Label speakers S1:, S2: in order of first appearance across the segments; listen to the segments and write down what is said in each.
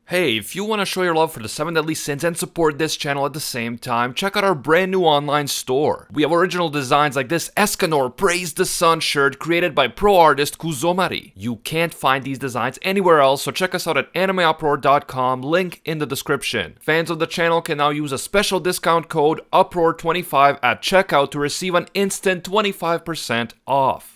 S1: Hey, if you want to show your love for the 7 Deadly Sins and support this channel at the same time, check out our brand new online store. We have original designs like this Escanor Praise the Sun shirt created by pro artist Kuzomari. You can't find these designs anywhere else, so check us out at AnimeUproar.com, link in the description. Fans of the channel can now use a special discount code UPROAR25 at checkout to receive an instant 25% off.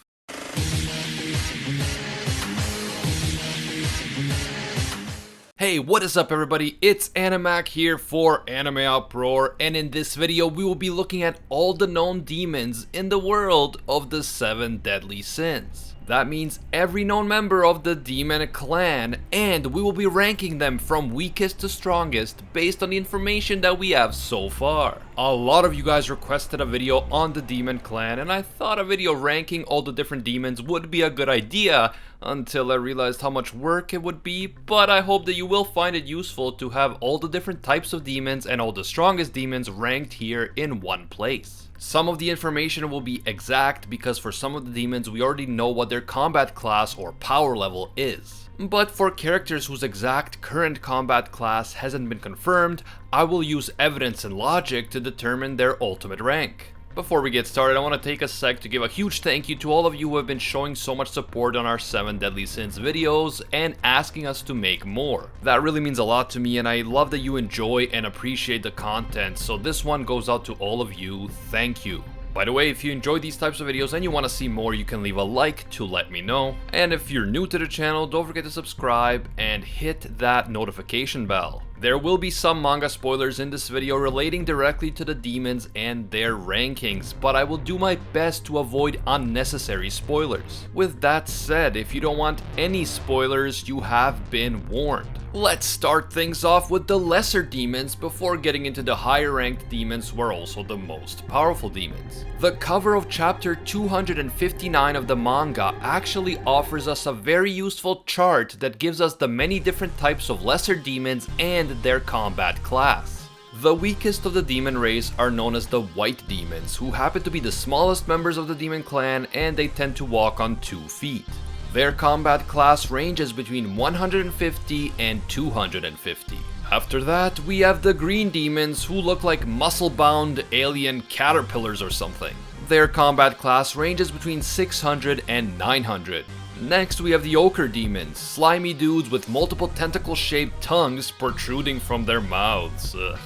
S1: Hey, what is up everybody? It's Animac here for AnimeUproar, and in this video we will be looking at all the known demons in the world of the 7 Deadly Sins. That means every known member of the demon clan, and we will be ranking them from weakest to strongest based on the information that we have so far. A lot of you guys requested a video on the demon clan, and I thought a video ranking all the different demons would be a good idea until I realized how much work it would be, but I hope that you will find it useful to have all the different types of demons and all the strongest demons ranked here in one place. Some of the information will be exact because for some of the demons we already know what their combat class or power level is. But for characters whose exact current combat class hasn't been confirmed, I will use evidence and logic to determine their ultimate rank. Before we get started, I want to take a sec to give a huge thank you to all of you who have been showing so much support on our 7 Deadly Sins videos and asking us to make more. That really means a lot to me, and I love that you enjoy and appreciate the content, so this one goes out to all of you. Thank you. By the way, if you enjoy these types of videos and you want to see more, you can leave a like to let me know. And if you're new to the channel, don't forget to subscribe and hit that notification bell. There will be some manga spoilers in this video relating directly to the demons and their rankings, but I will do my best to avoid unnecessary spoilers. With that said, if you don't want any spoilers, you have been warned. Let's start things off with the lesser demons before getting into the higher ranked demons who are also the most powerful demons. The cover of chapter 259 of the manga actually offers us a very useful chart that gives us the many different types of lesser demons and their combat class. The weakest of the demon race are known as the white demons, who happen to be the smallest members of the demon clan, and they tend to walk on 2 feet. Their combat class ranges between 150 and 250. After that, we have the green demons, who look like muscle-bound alien caterpillars or something. Their combat class ranges between 600 and 900. Next, we have the ochre demons, slimy dudes with multiple tentacle-shaped tongues protruding from their mouths. Ugh.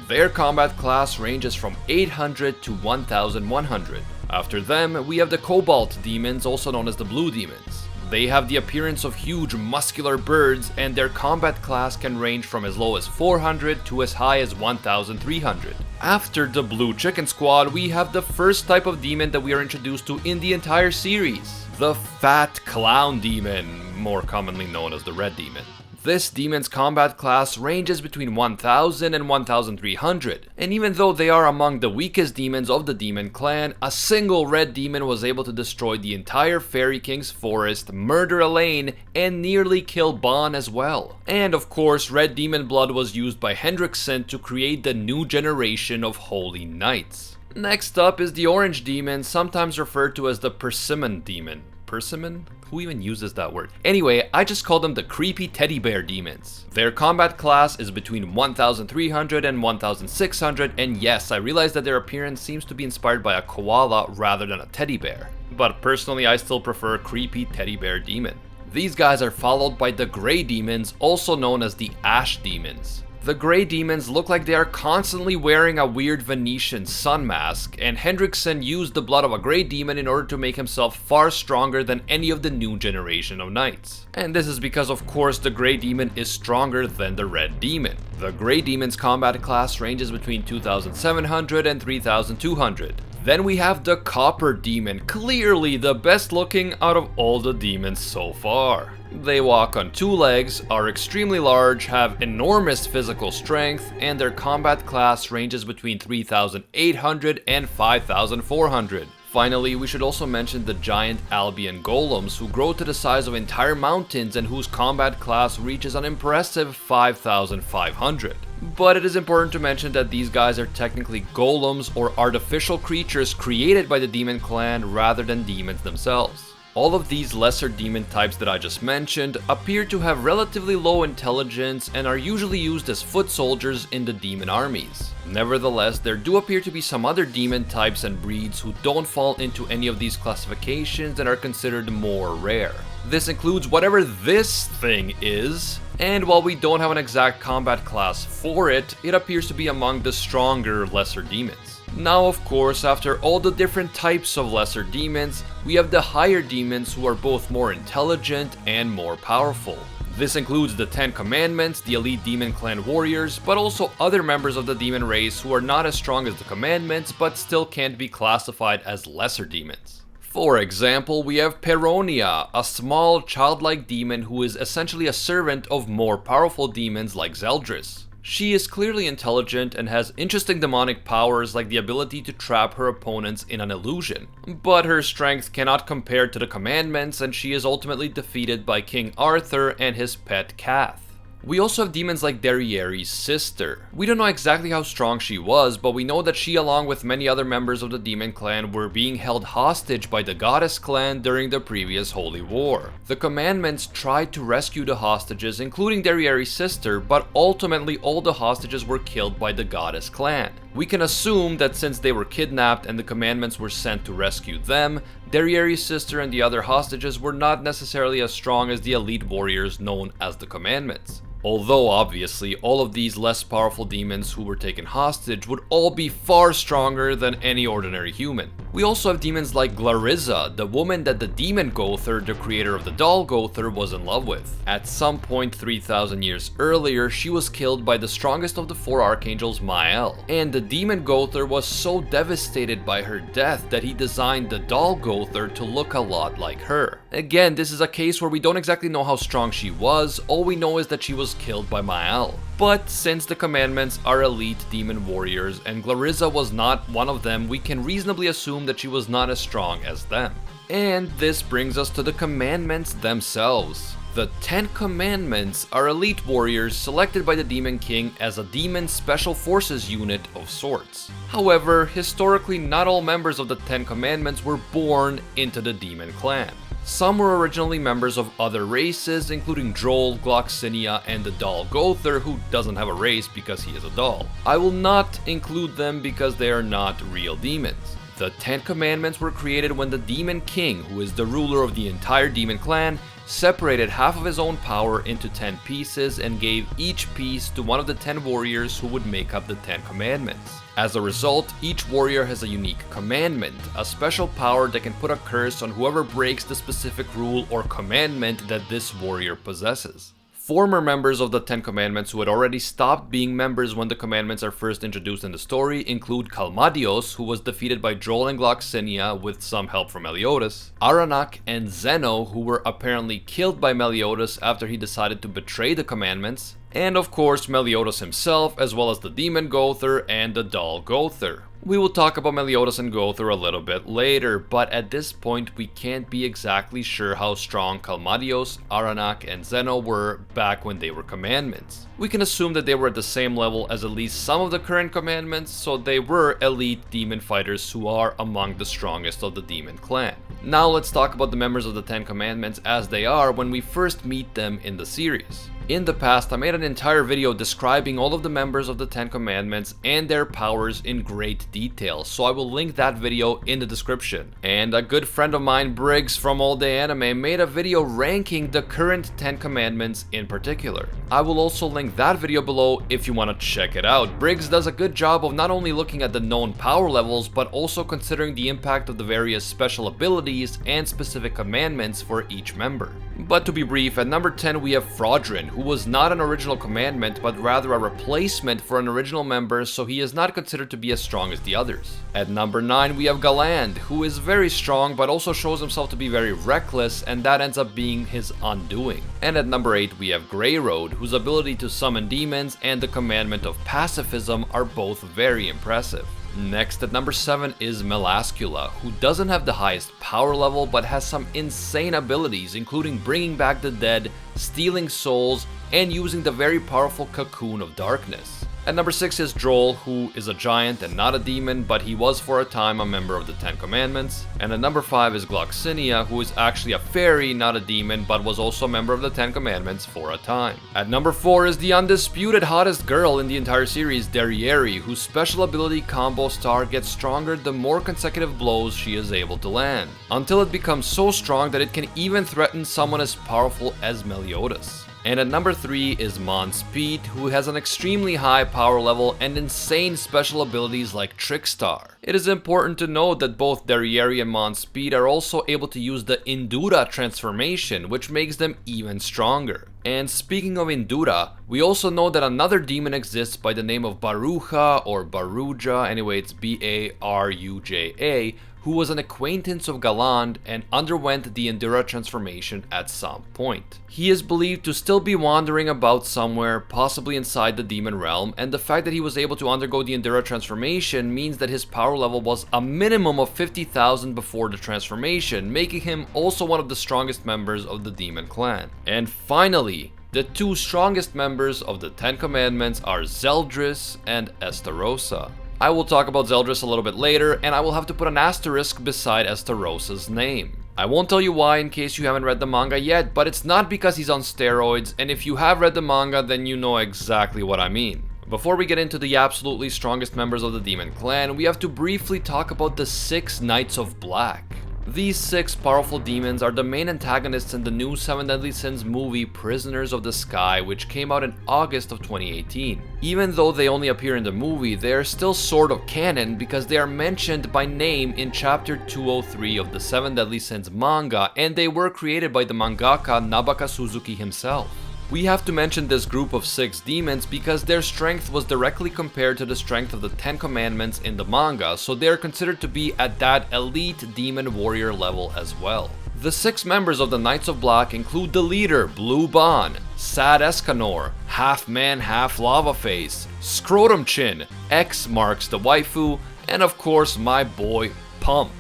S1: Their combat class ranges from 800 to 1100. After them, we have the cobalt demons, also known as the blue demons. They have the appearance of huge muscular birds, and their combat class can range from as low as 400 to as high as 1300. After the blue chicken squad, we have the first type of demon that we are introduced to in the entire series, the fat clown demon, more commonly known as the red demon. This demon's combat class ranges between 1000 and 1300, and even though they are among the weakest demons of the demon clan, a single red demon was able to destroy the entire Fairy King's forest, murder Elaine, and nearly kill Bon as well. And of course, red demon blood was used by Hendrickson to create the new generation of Holy Knights. Next up is the orange demon, sometimes referred to as the persimmon demon. Persimmon? Who even uses that word? Anyway, I just call them the creepy teddy bear demons. Their combat class is between 1300 and 1600, and yes, I realize that their appearance seems to be inspired by a koala rather than a teddy bear. But personally, I still prefer creepy teddy bear demon. These guys are followed by the gray demons, also known as the ash demons. The gray demons look like they are constantly wearing a weird Venetian sun mask, and Hendrickson used the blood of a gray demon in order to make himself far stronger than any of the new generation of knights. And this is because, of course, the gray demon is stronger than the red demon. The gray demon's combat class ranges between 2700 and 3200. Then we have the copper demon, clearly the best looking out of all the demons so far. They walk on 2 legs, are extremely large, have enormous physical strength, and their combat class ranges between 3800 and 5400. Finally, we should also mention the giant Albion golems, who grow to the size of entire mountains and whose combat class reaches an impressive 5500. But it is important to mention that these guys are technically golems or artificial creatures created by the demon clan rather than demons themselves. All of these lesser demon types that I just mentioned appear to have relatively low intelligence and are usually used as foot soldiers in the demon armies. Nevertheless, there do appear to be some other demon types and breeds who don't fall into any of these classifications and are considered more rare. This includes whatever this thing is, and while we don't have an exact combat class for it, it appears to be among the stronger lesser demons. Now, of course, after all the different types of lesser demons, we have the higher demons who are both more intelligent and more powerful. This includes the 10 Commandments, the elite demon clan warriors, but also other members of the demon race who are not as strong as the Commandments but still can't be classified as lesser demons. For example, we have Peronia, a small childlike demon who is essentially a servant of more powerful demons like Zeldris. She is clearly intelligent and has interesting demonic powers like the ability to trap her opponents in an illusion, but her strength cannot compare to the Commandments and she is ultimately defeated by King Arthur and his pet Kath. We also have demons like Derrieri's sister. We don't know exactly how strong she was, but we know that she, along with many other members of the demon clan, were being held hostage by the goddess clan during the previous holy war. The Commandments tried to rescue the hostages, including Derrieri's sister, but ultimately all the hostages were killed by the goddess clan. We can assume that since they were kidnapped and the Commandments were sent to rescue them, Derrieri's sister and the other hostages were not necessarily as strong as the elite warriors known as the Commandments. Although obviously all of these less powerful demons who were taken hostage would all be far stronger than any ordinary human. We also have demons like Glarizza, the woman that the demon Gother, the creator of the doll Gother, was in love with. At some point 3000 years earlier, she was killed by the strongest of the 4 archangels, Mael, and the demon Gother was so devastated by her death that he designed the doll Gother to look a lot like her. Again, this is a case where we don't exactly know how strong she was, all we know is that she was killed by Mael. But since the Commandments are elite demon warriors and Glarizza was not one of them, we can reasonably assume that she was not as strong as them. And this brings us to the Commandments themselves. The 10 Commandments are elite warriors selected by the Demon King as a demon special forces unit of sorts. However, historically not all members of the 10 Commandments were born into the demon clan. Some were originally members of other races, including Droll, Gloxinia, and the doll Gother, who doesn't have a race because he is a doll. I will not include them because they are not real demons. The 10 Commandments were created when the Demon King, who is the ruler of the entire demon clan, separated half of his own power into 10 pieces and gave each piece to one of the 10 warriors who would make up the 10 Commandments. As a result, each warrior has a unique commandment, a special power that can put a curse on whoever breaks the specific rule or commandment that this warrior possesses. Former members of the 10 Commandments who had already stopped being members when the Commandments are first introduced in the story include Kalmadios, who was defeated by Droll and Gloxinia with some help from Meliodas, Aranak and Zeno, who were apparently killed by Meliodas after he decided to betray the Commandments, and of course Meliodas himself, as well as the Demon Gother and the Doll Gother. We will talk about Meliodas and Gother a little bit later, but at this point we can't be exactly sure how strong Kalmadios, Aranak, and Zeno were back when they were commandments. We can assume that they were at the same level as at least some of the current commandments, so they were elite demon fighters who are among the strongest of the demon clan. Now let's talk about the members of the 10 Commandments as they are when we first meet them in the series. In the past, I made an entire video describing all of the members of the 10 Commandments and their powers in great detail, so I will link that video in the description. And a good friend of mine, Briggs from All Day Anime, made a video ranking the current 10 Commandments in particular. I will also link that video below if you want to check it out. Briggs does a good job of not only looking at the known power levels, but also considering the impact of the various special abilities and specific commandments for each member. But to be brief, at number 10 we have Fraudrin, who was not an original commandment, but rather a replacement for an original member, so he is not considered to be as strong as the others. At number 9 we have Galand, who is very strong, but also shows himself to be very reckless, and that ends up being his undoing. And at number 8 we have Greyroad, whose ability to summon demons and the commandment of pacifism are both very impressive. Next at number 7 is Melascula, who doesn't have the highest power level but has some insane abilities, including bringing back the dead, stealing souls, and using the very powerful Cocoon of Darkness. At number 6 is Droll, who is a giant and not a demon, but he was for a time a member of the Ten Commandments. And at number 5 is Gloxinia, who is actually a fairy, not a demon, but was also a member of the Ten Commandments for a time. At number 4 is the undisputed hottest girl in the entire series, Derriere, whose special ability Combo Star gets stronger the more consecutive blows she is able to land, until it becomes so strong that it can even threaten someone as powerful as Meliodas. And at number 3 is Speed, who has an extremely high power level and insane special abilities like Trickstar. It is important to note that both Derriere and Speed are also able to use the Indura transformation, which makes them even stronger. And speaking of Indura, we also know that another demon exists by the name of Baruja or Baruja, anyway it's Baruja, who was an acquaintance of Galand and underwent the Indura transformation at some point. He is believed to still be wandering about somewhere, possibly inside the demon realm, and the fact that he was able to undergo the Indura transformation means that his power level was a minimum of 50,000 before the transformation, making him also one of the strongest members of the demon clan. And finally, the two strongest members of the Ten Commandments are Zeldris and Estarossa. I will talk about Zeldris a little bit later, and I will have to put an asterisk beside Estarossa's name. I won't tell you why in case you haven't read the manga yet, but it's not because he's on steroids, and if you have read the manga, then you know exactly what I mean. Before we get into the absolutely strongest members of the Demon Clan, we have to briefly talk about the 6 Knights of Black. These 6 powerful demons are the main antagonists in the new Seven Deadly Sins movie Prisoners of the Sky, which came out in August of 2018. Even though they only appear in the movie, they are still sort of canon because they are mentioned by name in chapter 203 of the Seven Deadly Sins manga, and they were created by the mangaka Nabaka Suzuki himself. We have to mention this group of 6 demons because their strength was directly compared to the strength of the Ten Commandments in the manga, so they are considered to be at that elite demon warrior level as well. The 6 members of the Knights of Black include the leader, Blue Ban, Sad Escanor, Half Man, Half Lava Face, Scrotum Chin, X marks the waifu, and of course my boy, Pump.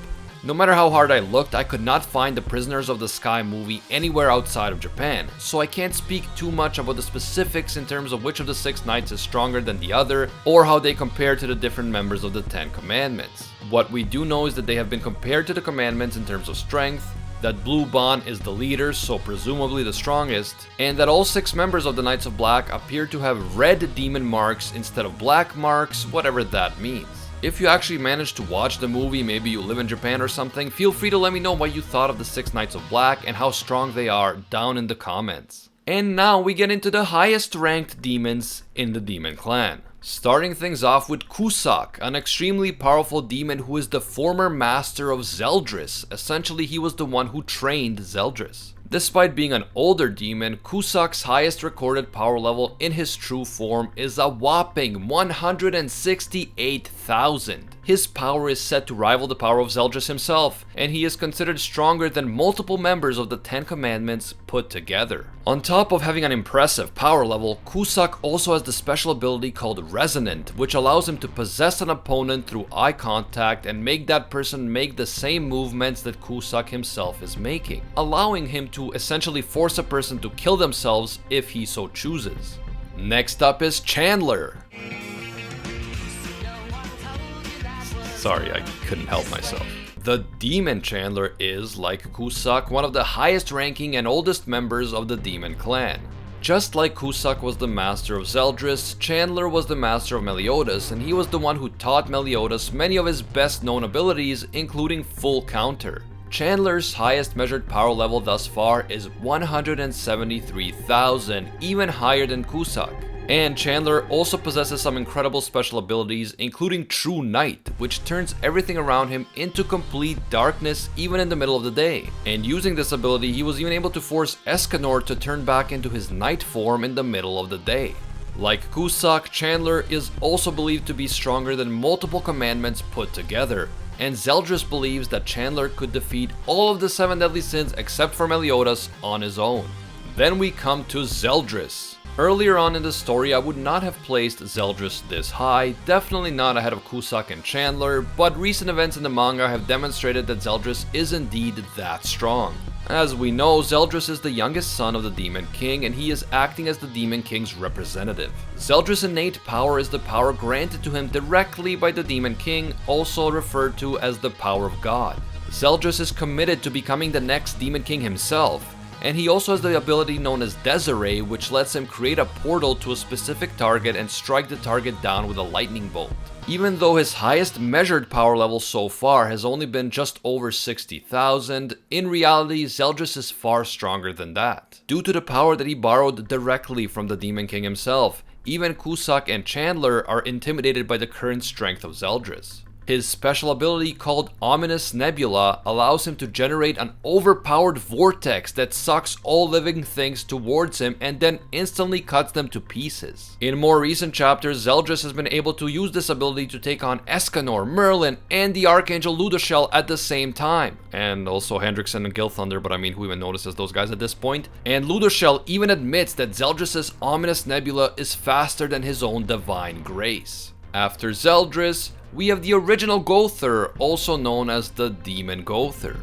S1: No matter how hard I looked, I could not find the Prisoners of the Sky movie anywhere outside of Japan, so I can't speak too much about the specifics in terms of which of the 6 knights is stronger than the other, or how they compare to the different members of the Ten Commandments. What we do know is that they have been compared to the commandments in terms of strength, that Blue Ban is the leader, so presumably the strongest, and that all 6 members of the Knights of Black appear to have red demon marks instead of black marks, whatever that means. If you actually managed to watch the movie, maybe you live in Japan or something, feel free to let me know what you thought of the 6 Knights of Black and how strong they are down in the comments. And now we get into the highest ranked demons in the Demon Clan. Starting things off with Cusack, an extremely powerful demon who is the former master of Zeldris. Essentially, he was the one who trained Zeldris. Despite being an older demon, Cusack's highest recorded power level in his true form is a whopping 168,000. His power is set to rival the power of Zeldris himself, and he is considered stronger than multiple members of the Ten Commandments put together. On top of having an impressive power level, Cusack also has the special ability called Resonant, which allows him to possess an opponent through eye contact and make that person make the same movements that Cusack himself is making, allowing him to essentially force a person to kill themselves if he so chooses. Next up is Chandler. Sorry, I couldn't help myself. The Demon Chandler is, like Cusack, one of the highest ranking and oldest members of the Demon Clan. Just like Cusack was the master of Zeldris, Chandler was the master of Meliodas, and he was the one who taught Meliodas many of his best known abilities, including Full Counter. Chandler's highest measured power level thus far is 173,000, even higher than Cusack. And Chandler also possesses some incredible special abilities, including True Night, which turns everything around him into complete darkness even in the middle of the day. And using this ability, he was even able to force Escanor to turn back into his night form in the middle of the day. Like Cusack, Chandler is also believed to be stronger than multiple commandments put together, and Zeldris believes that Chandler could defeat all of the 7 deadly sins except for Meliodas on his own. Then we come to Zeldris. Earlier on in the story, I would not have placed Zeldris this high, definitely not ahead of Cusack and Chandler, but recent events in the manga have demonstrated that Zeldris is indeed that strong. As we know, Zeldris is the youngest son of the Demon King, and he is acting as the Demon King's representative. Zeldris' innate power is the power granted to him directly by the Demon King, also referred to as the power of God. Zeldris is committed to becoming the next Demon King himself, and he also has the ability known as Desiree, which lets him create a portal to a specific target and strike the target down with a lightning bolt. Even though his highest measured power level so far has only been just over 60,000, in reality Zeldris is far stronger than that. Due to the power that he borrowed directly from the Demon King himself, even Cusack and Chandler are intimidated by the current strength of Zeldris. His special ability called Ominous Nebula allows him to generate an overpowered vortex that sucks all living things towards him and then instantly cuts them to pieces. In more recent chapters, Zeldris has been able to use this ability to take on Escanor, Merlin, and the Archangel Ludoshel at the same time. And also Hendrickson and Gilthunder, but I mean, who even notices those guys at this point? And Ludoshel even admits that Zeldris' Ominous Nebula is faster than his own Divine Grace. After Zeldris, we have the original Gowther, also known as the Demon Gowther.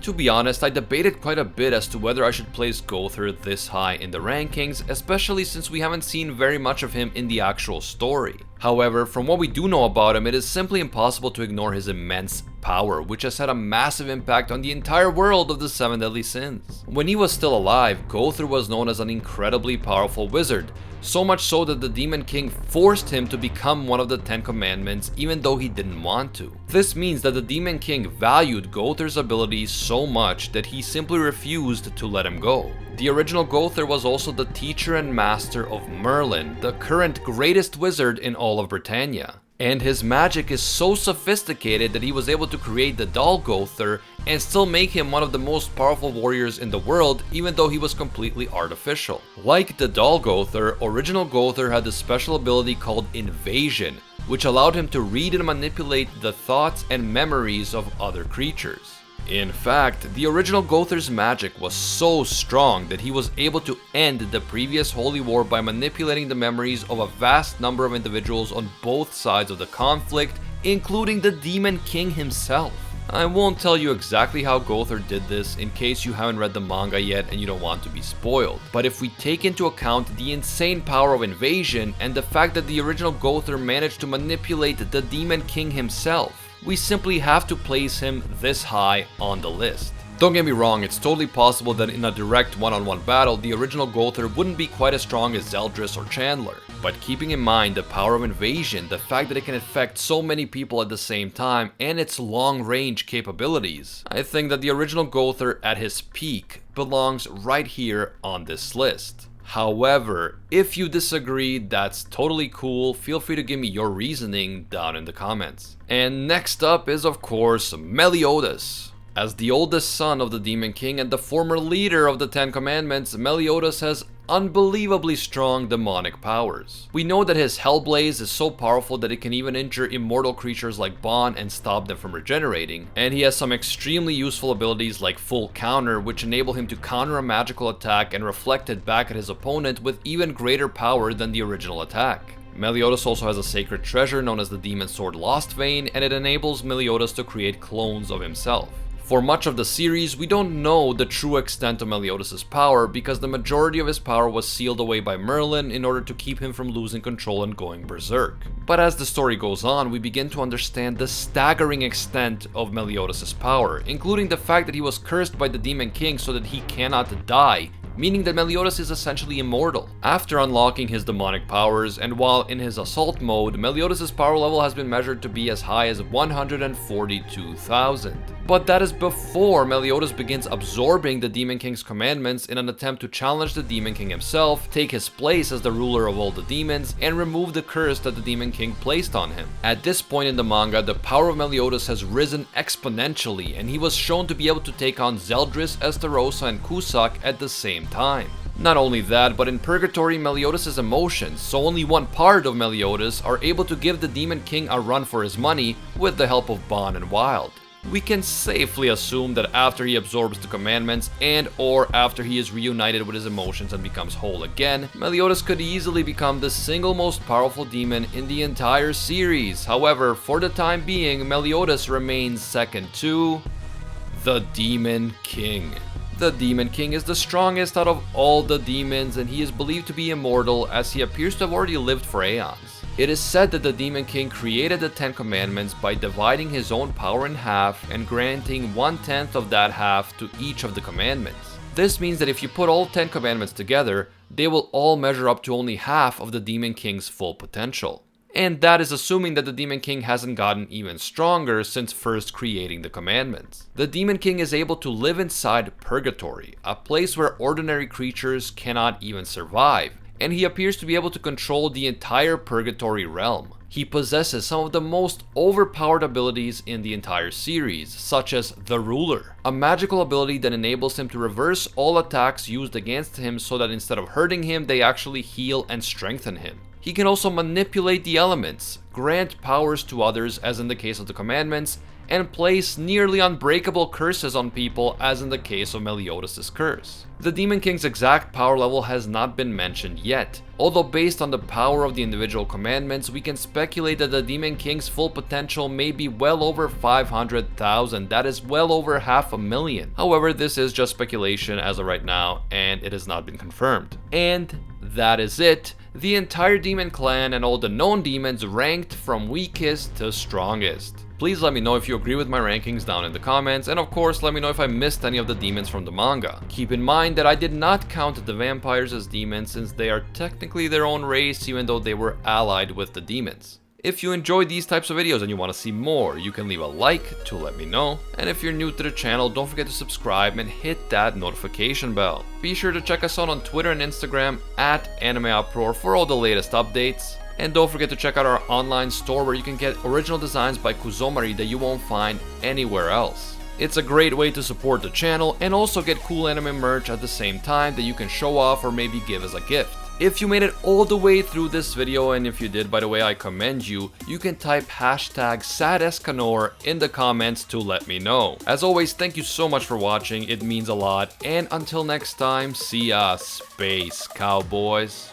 S1: To be honest, I debated quite a bit as to whether I should place Gowther this high in the rankings, especially since we haven't seen very much of him in the actual story. However, from what we do know about him, it is simply impossible to ignore his immense power, which has had a massive impact on the entire world of the 7 Deadly Sins. When he was still alive, Gowther was known as an incredibly powerful wizard, so much so that the Demon King forced him to become one of the 10 Commandments even though he didn't want to. This means that the Demon King valued Gowther's abilities so much that he simply refused to let him go. The original Gowther was also the teacher and master of Merlin, the current greatest wizard in all of Britannia. And his magic is so sophisticated that he was able to create the doll Gowther and still make him one of the most powerful warriors in the world, even though he was completely artificial. Like the doll Gowther, original Gowther had the special ability called Invasion, which allowed him to read and manipulate the thoughts and memories of other creatures. In fact, the original Gowther's magic was so strong that he was able to end the previous Holy War by manipulating the memories of a vast number of individuals on both sides of the conflict, including the Demon King himself. I won't tell you exactly how Gowther did this in case you haven't read the manga yet and you don't want to be spoiled, but if we take into account the insane power of Invasion and the fact that the original Gowther managed to manipulate the Demon King himself, we simply have to place him this high on the list. Don't get me wrong, it's totally possible that in a direct one-on-one battle, the original Gowther wouldn't be quite as strong as Zeldris or Chandler. But keeping in mind the power of Invasion, the fact that it can affect so many people at the same time, and its long-range capabilities, I think that the original Gowther at his peak belongs right here on this list. However, if you disagree, that's totally cool. Feel free to give me your reasoning down in the comments. And next up is, of course, Meliodas. As the oldest son of the Demon King and the former leader of the 10 Commandments, Meliodas has unbelievably strong demonic powers. We know that his Hellblaze is so powerful that it can even injure immortal creatures like Bon and stop them from regenerating, and he has some extremely useful abilities like Full Counter, which enable him to counter a magical attack and reflect it back at his opponent with even greater power than the original attack. Meliodas also has a sacred treasure known as the Demon Sword Lost Vein, and it enables Meliodas to create clones of himself. For much of the series, we don't know the true extent of Meliodas' power because the majority of his power was sealed away by Merlin in order to keep him from losing control and going berserk. But as the story goes on, we begin to understand the staggering extent of Meliodas' power, including the fact that he was cursed by the Demon King so that he cannot die, meaning that Meliodas is essentially immortal. After unlocking his demonic powers, and while in his assault mode, Meliodas' power level has been measured to be as high as 142,000. But that is before Meliodas begins absorbing the Demon King's commandments in an attempt to challenge the Demon King himself, take his place as the ruler of all the demons, and remove the curse that the Demon King placed on him. At this point in the manga, the power of Meliodas has risen exponentially, and he was shown to be able to take on Zeldris, Estarossa, and Cusack at the same time. Not only that, but in Purgatory, Meliodas' emotions, so only one part of Meliodas, are able to give the Demon King a run for his money with the help of Bon and Wild. We can safely assume that after he absorbs the commandments and or after he is reunited with his emotions and becomes whole again, Meliodas could easily become the single most powerful demon in the entire series. However, for the time being, Meliodas remains second to the Demon King. The Demon King is the strongest out of all the demons, and he is believed to be immortal as he appears to have already lived for aeons. It is said that the Demon King created the 10 Commandments by dividing his own power in half and granting 1/10 of that half to each of the commandments. This means that if you put all 10 commandments together, they will all measure up to only half of the Demon King's full potential. And that is assuming that the Demon King hasn't gotten even stronger since first creating the commandments. The Demon King is able to live inside Purgatory, a place where ordinary creatures cannot even survive, and he appears to be able to control the entire Purgatory realm. He possesses some of the most overpowered abilities in the entire series, such as the Ruler, a magical ability that enables him to reverse all attacks used against him so that instead of hurting him, they actually heal and strengthen him. He can also manipulate the elements, grant powers to others as in the case of the commandments, and place nearly unbreakable curses on people as in the case of Meliodas' curse. The Demon King's exact power level has not been mentioned yet, although based on the power of the individual commandments, we can speculate that the Demon King's full potential may be well over 500,000, that is well over 500,000. However, this is just speculation as of right now, and it has not been confirmed. And that is it. The entire demon clan and all the known demons ranked from weakest to strongest. Please let me know if you agree with my rankings down in the comments, and of course let me know if I missed any of the demons from the manga. Keep in mind that I did not count the vampires as demons since they are technically their own race even though they were allied with the demons. If you enjoyed these types of videos and you want to see more, you can leave a like to let me know. And if you're new to the channel, don't forget to subscribe and hit that notification bell. Be sure to check us out on Twitter and Instagram at AnimeUproar for all the latest updates. And don't forget to check out our online store where you can get original designs by Kuzomari that you won't find anywhere else. It's a great way to support the channel and also get cool anime merch at the same time that you can show off or maybe give as a gift. If you made it all the way through this video, and if you did, by the way, I commend you, you can type hashtag SadEscanor in the comments to let me know. As always, thank you so much for watching, it means a lot, and until next time, see ya, Space Cowboys.